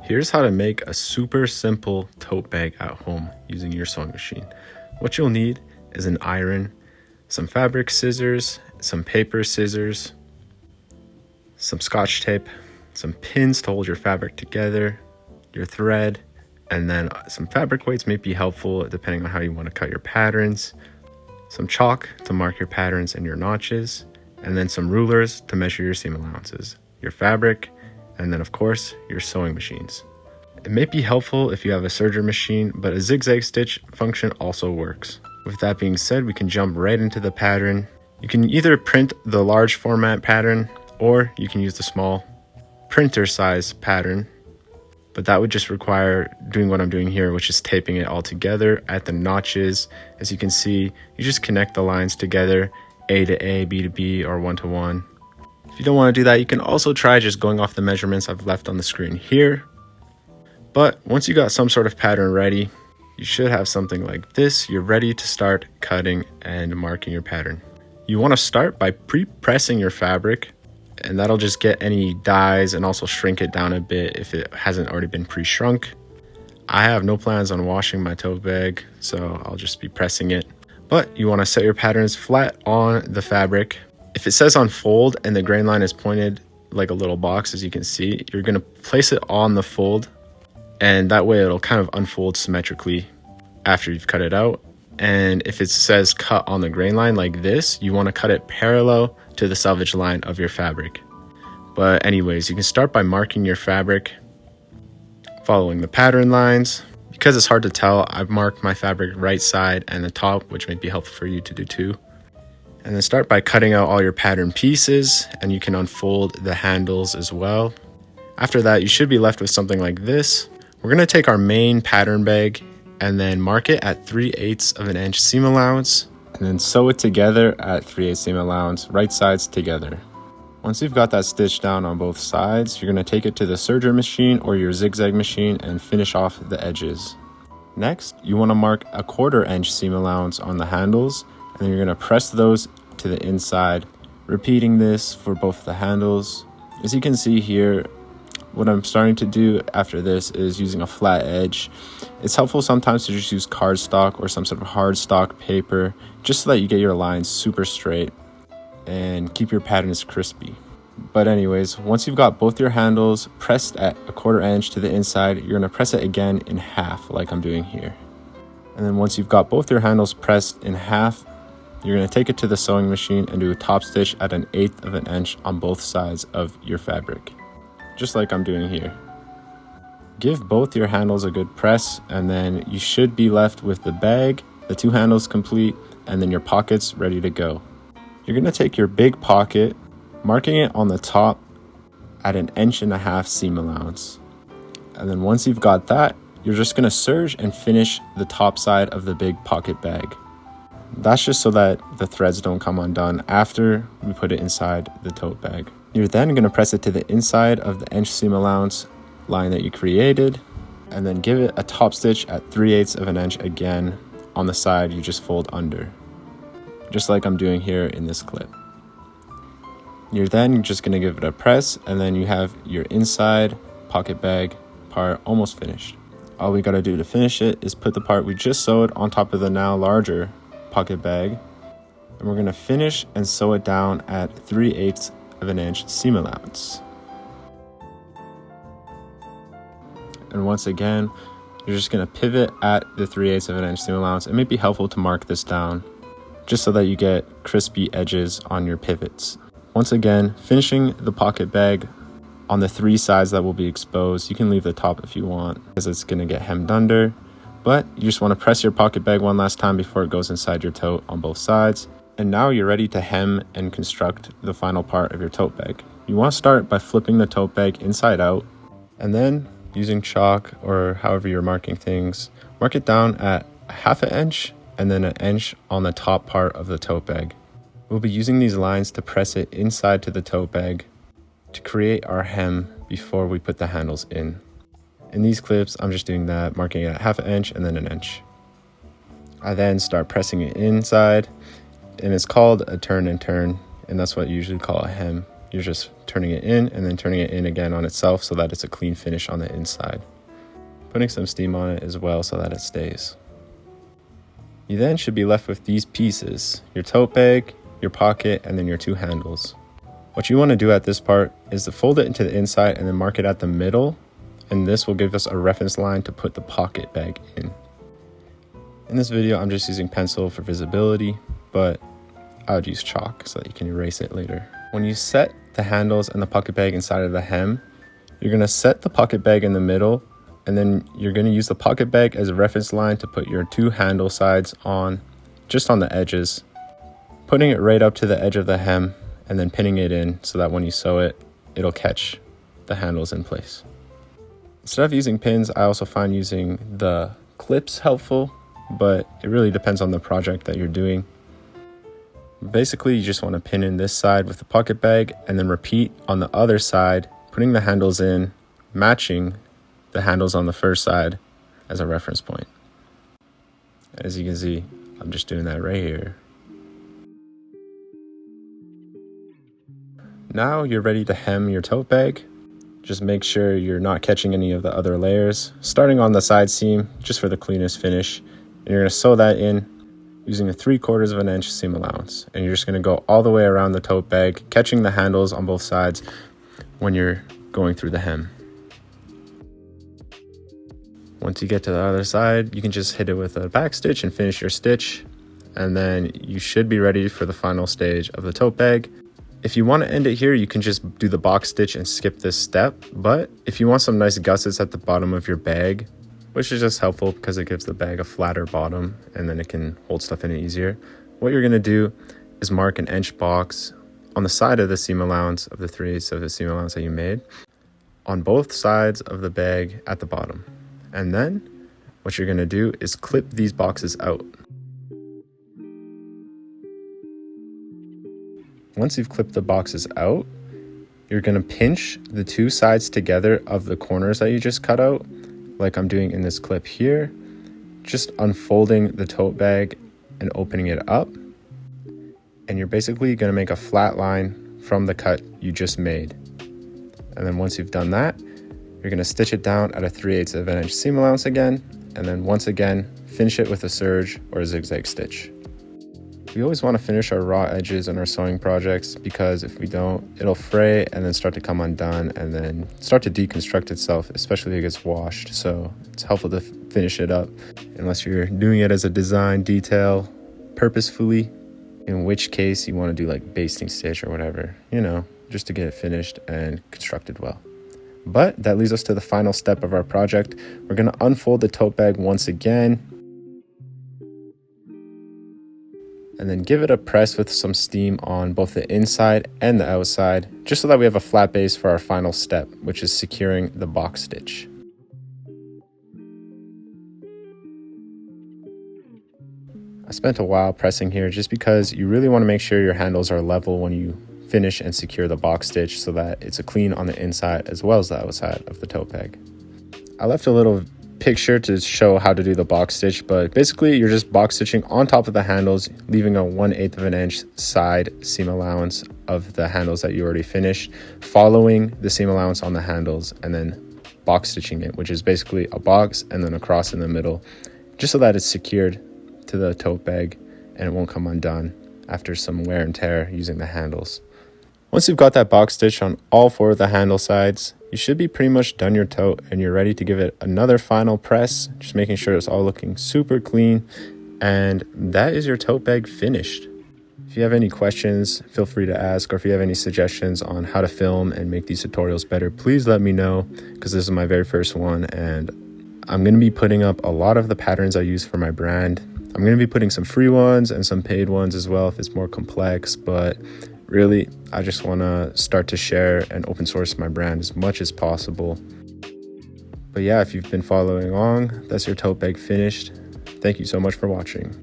Here's how to make a super simple tote bag at home using your sewing machine. What you'll need is an iron, some fabric scissors, some paper scissors, some scotch tape, some pins to hold your fabric together, your thread, and then some fabric weights may be helpful depending on how you want to cut your patterns, some chalk to mark your patterns and your notches, and then some rulers to measure your seam allowances, your fabric, and then of course your sewing machines. It may be helpful if you have a serger machine, but a zigzag stitch function also works. With that being said, we can jump right into the pattern. You can either print the large format pattern or you can use the small printer size pattern, but that would just require doing what I'm doing here, which is taping it all together at the notches. As you can see, you just connect the lines together, A to A, B to B, or 1 to 1. If you don't want to do that, you can also try just going off the measurements I've left on the screen here. But once you got some sort of pattern ready, you should have something like this. You're ready to start cutting and marking your pattern. You want to start by pre-pressing your fabric, and that'll just get any dyes and also shrink it down a bit if it hasn't already been pre-shrunk. I have no plans on washing my tote bag, so I'll just be pressing it. But you want to set your patterns flat on the fabric. If it says unfold and the grain line is pointed like a little box, as you can see, you're going to place it on the fold, and that way it'll kind of unfold symmetrically after you've cut it out. And if it says cut on the grain line like this, you want to cut it parallel to the selvage line of your fabric. But anyways, you can start by marking your fabric, following the pattern lines. Because it's hard to tell, I've marked my fabric right side and the top, which may be helpful for you to do too. And then start by cutting out all your pattern pieces, and you can unfold the handles as well. After that, you should be left with something like this. We're going to take our main pattern bag and then mark it at 3/8 of an inch seam allowance, and then sew it together at 3/8 seam allowance, right sides together. Once you've got that stitched down on both sides, you're going to take it to the serger machine or your zigzag machine and finish off the edges. Next, you want to mark a 1/4 inch seam allowance on the handles, and then you're going to press those to the inside, repeating this for both the handles. As you can see here, what I'm starting to do after this is using a flat edge. It's helpful sometimes to just use cardstock or some sort of hard stock paper, just so that you get your lines super straight and keep your patterns crispy. But anyways, once you've got both your handles pressed at a 1/4 inch to the inside, you're going to press it again in half like I'm doing here. And then once you've got both your handles pressed in half, you're going to take it to the sewing machine and do a top stitch at 1/8 of an inch on both sides of your fabric, just like I'm doing here. Give both your handles a good press, and then you should be left with the bag, the 2 handles complete, and then your pockets ready to go. You're going to take your big pocket, marking it on the top at 1.5 inch seam allowance. And then once you've got that, you're just going to serge and finish the top side of the big pocket bag. That's just so that the threads don't come undone after we put it inside the tote bag. You're then going to press it to the inside of the inch seam allowance line that you created, and then give it a top stitch at 3/8 of an inch again on the side you just fold under, just like I'm doing here in this clip. You're then just going to give it a press, and then you have your inside pocket bag part almost finished. All we got to do to finish it is put the part we just sewed on top of the now larger pocket bag, and we're going to finish and sew it down at 3/8 of an inch seam allowance. And once again, you're just going to pivot at the 3/8 of an inch seam allowance. It may be helpful to mark this down just so that you get crispy edges on your pivots. Once again, finishing the pocket bag on the 3 sides that will be exposed. You can leave the top if you want, because it's going to get hemmed under, but you just want to press your pocket bag one last time before it goes inside your tote on both sides. And now you're ready to hem and construct the final part of your tote bag. You want to start by flipping the tote bag inside out, and then using chalk or however you're marking things, mark it down at 1/2 inch and then 1 inch on the top part of the tote bag. We'll be using these lines to press it inside to the tote bag to create our hem before we put the handles in. In these clips, I'm just doing that, marking it at 1/2 inch and then 1 inch. I then start pressing it inside, and it's called a turn and turn, and that's what you usually call a hem. you're just turning it in and then turning it in again on itself so that it's a clean finish on the inside. Putting some steam on it as well so that it stays. You then should be left with these pieces, your tote bag, your pocket, and then your two handles. What you want to do at this part is to fold it into the inside and then mark it at the middle, and this will give us a reference line to put the pocket bag in. In this video, I'm just using pencil for visibility, but I would use chalk so that you can erase it later. When you set the handles and the pocket bag inside of the hem, you're going to set the pocket bag in the middle, and then you're going to use the pocket bag as a reference line to put your two handle sides on, just on the edges, putting it right up to the edge of the hem and then pinning it in so that when you sew it, it'll catch the handles in place. Instead of using pins, I also find using the clips helpful, but it really depends on the project that you're doing. Basically, you just want to pin in this side with the pocket bag and then repeat on the other side, putting the handles in, matching the handles on the first side as a reference point. As you can see, I'm just doing that right here. Now you're ready to hem your tote bag. Just make sure you're not catching any of the other layers. Starting on the side seam, just for the cleanest finish. And you're going to sew that in using a 3/4 of an inch seam allowance. And you're just going to go all the way around the tote bag, catching the handles on both sides when you're going through the hem. Once you get to the other side, you can just hit it with a back stitch and finish your stitch. And then you should be ready for the final stage of the tote bag. If you want to end it here, you can just do the box stitch and skip this step. But if you want some nice gussets at the bottom of your bag, which is just helpful because it gives the bag a flatter bottom and then it can hold stuff in it easier, what you're going to do is mark an inch box on the side of the seam allowance of the 3/8 of the seam allowance that you made on both sides of the bag at the bottom. And then what you're going to do is clip these boxes out. Once you've clipped the boxes out, you're going to pinch the two sides together of the corners that you just cut out, like I'm doing in this clip here, just unfolding the tote bag and opening it up. And you're basically going to make a flat line from the cut you just made. And then once you've done that, you're going to stitch it down at a 3/8 of an inch seam allowance again, and then once again, finish it with a serge or a zigzag stitch. We always want to finish our raw edges on our sewing projects because if we don't, it'll fray and then start to come undone and then start to deconstruct itself, especially if it gets washed. So it's helpful to finish it up unless you're doing it as a design detail purposefully, in which case you want to do like basting stitch or whatever, you know, just to get it finished and constructed well. But that leads us to the final step of our project. We're going to unfold the tote bag once again and then give it a press with some steam on both the inside and the outside, just so that we have a flat base for our final step, which is securing the box stitch. I spent a while pressing here just because you really want to make sure your handles are level when you finish and secure the box stitch so that it's a clean on the inside as well as the outside of the tote bag. I left a little picture to show how to do the box stitch, but basically you're just box stitching on top of the handles, leaving a 1/8 of an inch side seam allowance of the handles that you already finished, following the seam allowance on the handles, and then box stitching it, which is basically a box and then a cross in the middle, just so that it's secured to the tote bag and it won't come undone after some wear and tear using the handles. Once you've got that box stitch on all 4 of the handle sides, you should be pretty much done your tote and you're ready to give it another final press, just making sure it's all looking super clean. And that is your tote bag finished. If you have any questions, feel free to ask, or if you have any suggestions on how to film and make these tutorials better, please let me know, because this is my very first one and I'm going to be putting up a lot of the patterns I use for my brand. I'm going to be putting some free ones and some paid ones as well if it's more complex, but really, I just want to start to share and open source my brand as much as possible. But yeah, if you've been following along, that's your tote bag finished. Thank you so much for watching.